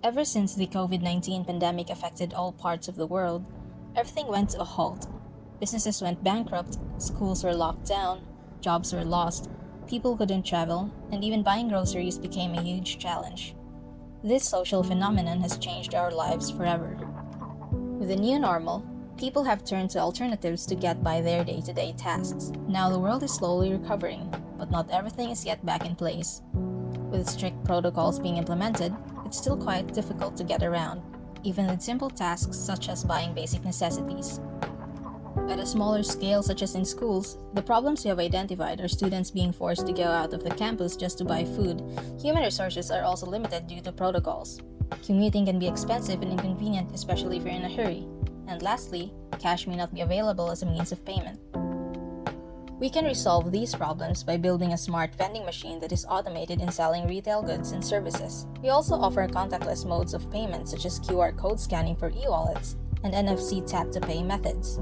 Ever since the COVID-19 pandemic affected all parts of the world, everything went to a halt. Businesses went bankrupt, schools were locked down, jobs were lost, people couldn't travel, and even buying groceries became a huge challenge. This social phenomenon has changed our lives forever. With the new normal, people have turned to alternatives to get by their day-to-day tasks. Now the world is slowly recovering, but not everything is yet back in place. With strict protocols being implemented, it's still quite difficult to get around, even with simple tasks such as buying basic necessities. At a smaller scale, such as in schools, the problems we have identified are students being forced to go out of the campus just to buy food. Human resources are also limited due to protocols. Commuting can be expensive and inconvenient, especially if you're in a hurry. And lastly, cash may not be available as a means of payment. We can resolve these problems by building a smart vending machine that is automated in selling retail goods and services. We also offer contactless modes of payment such as QR code scanning for e-wallets and NFC tap-to-pay methods.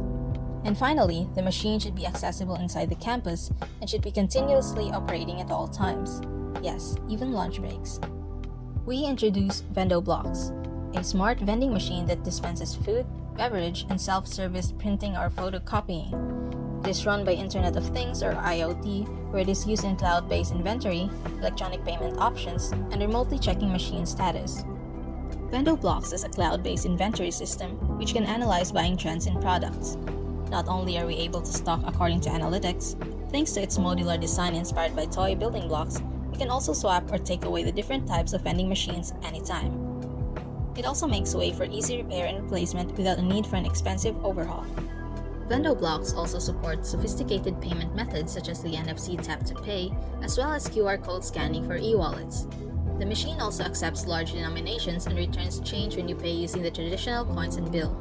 And finally, the machine should be accessible inside the campus and should be continuously operating at all times. Yes, even lunch breaks. We introduce Vendo Blocks, a smart vending machine that dispenses food, beverage, and self-service printing or photocopying. It is run by Internet of Things or IoT, where it is used in cloud-based inventory, electronic payment options, and remotely checking machine status. Vendo Blocks is a cloud-based inventory system which can analyze buying trends in products. Not only are we able to stock according to analytics, thanks to its modular design inspired by toy building blocks, we can also swap or take away the different types of vending machines anytime. It also makes way for easy repair and replacement without a need for an expensive overhaul. Vendo Blocks also support sophisticated payment methods such as the NFC tap-to-pay, as well as QR code scanning for e-wallets. The machine also accepts large denominations and returns change when you pay using the traditional coins and bill.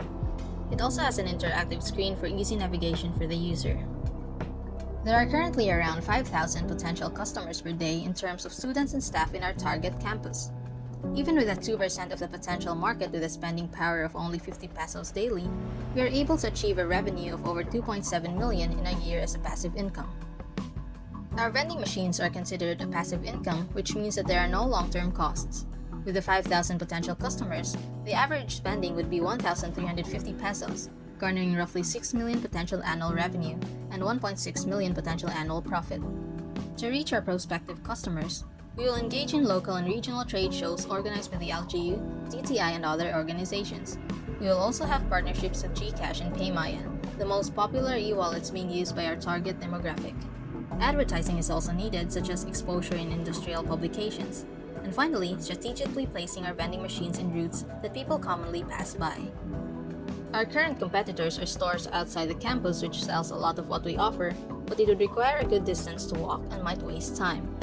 It also has an interactive screen for easy navigation for the user. There are currently around 5,000 potential customers per day in terms of students and staff in our target campus. Even with a 2% of the potential market with a spending power of only 50 pesos daily, we are able to achieve a revenue of over 2.7 million in a year as a passive income. Our vending machines are considered a passive income, which means that there are no long-term costs. With the 5,000 potential customers, the average spending would be 1,350 pesos, garnering roughly 6 million potential annual revenue and 1.6 million potential annual profit. To reach our prospective customers, we will engage in local and regional trade shows organized by the LGU, DTI, and other organizations. We will also have partnerships with GCash and Paymaya, the most popular e-wallets being used by our target demographic. Advertising is also needed, such as exposure in industrial publications. And finally, strategically placing our vending machines in routes that people commonly pass by. Our current competitors are stores outside the campus which sells a lot of what we offer, but it would require a good distance to walk and might waste time.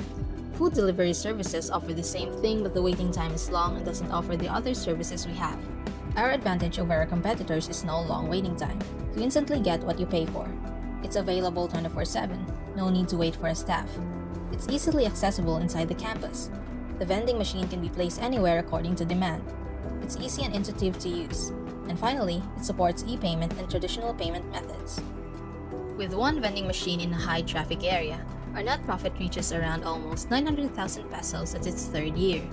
Food delivery services offer the same thing, but the waiting time is long and doesn't offer the other services we have. Our advantage over our competitors is no long waiting time. You instantly get what you pay for. It's available 24/7, no need to wait for a staff. It's easily accessible inside the campus. The vending machine can be placed anywhere according to demand. It's easy and intuitive to use. And finally, it supports e-payment and traditional payment methods. With one vending machine in a high-traffic area, our net profit reaches around almost 900,000 pesos at its third year.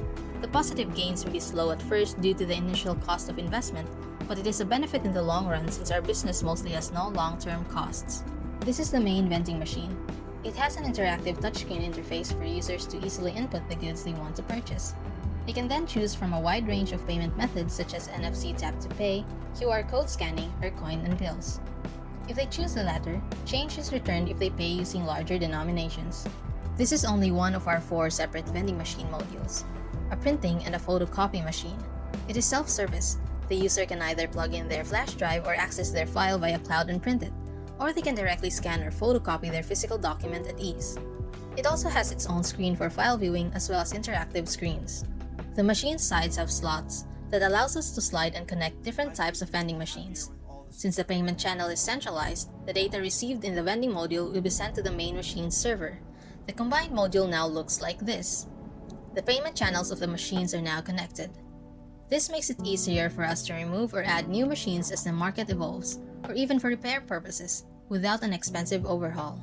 The positive gains may be slow at first due to the initial cost of investment, but it is a benefit in the long run since our business mostly has no long-term costs. This is the main vending machine. It has an interactive touchscreen interface for users to easily input the goods they want to purchase. They can then choose from a wide range of payment methods such as NFC tap-to-pay, QR code scanning, or coin and bills. If they choose the latter, change is returned if they pay using larger denominations. This is only one of our 4 separate vending machine modules: a printing and a photocopy machine. It is self-service. The user can either plug in their flash drive or access their file via cloud and print it, or they can directly scan or photocopy their physical document at ease. It also has its own screen for file viewing as well as interactive screens. The machine's sides have slots that allows us to slide and connect different types of vending machines. Since the payment channel is centralized, the data received in the vending module will be sent to the main machine's server. The combined module now looks like this. The payment channels of the machines are now connected. This makes it easier for us to remove or add new machines as the market evolves, or even for repair purposes, without an expensive overhaul.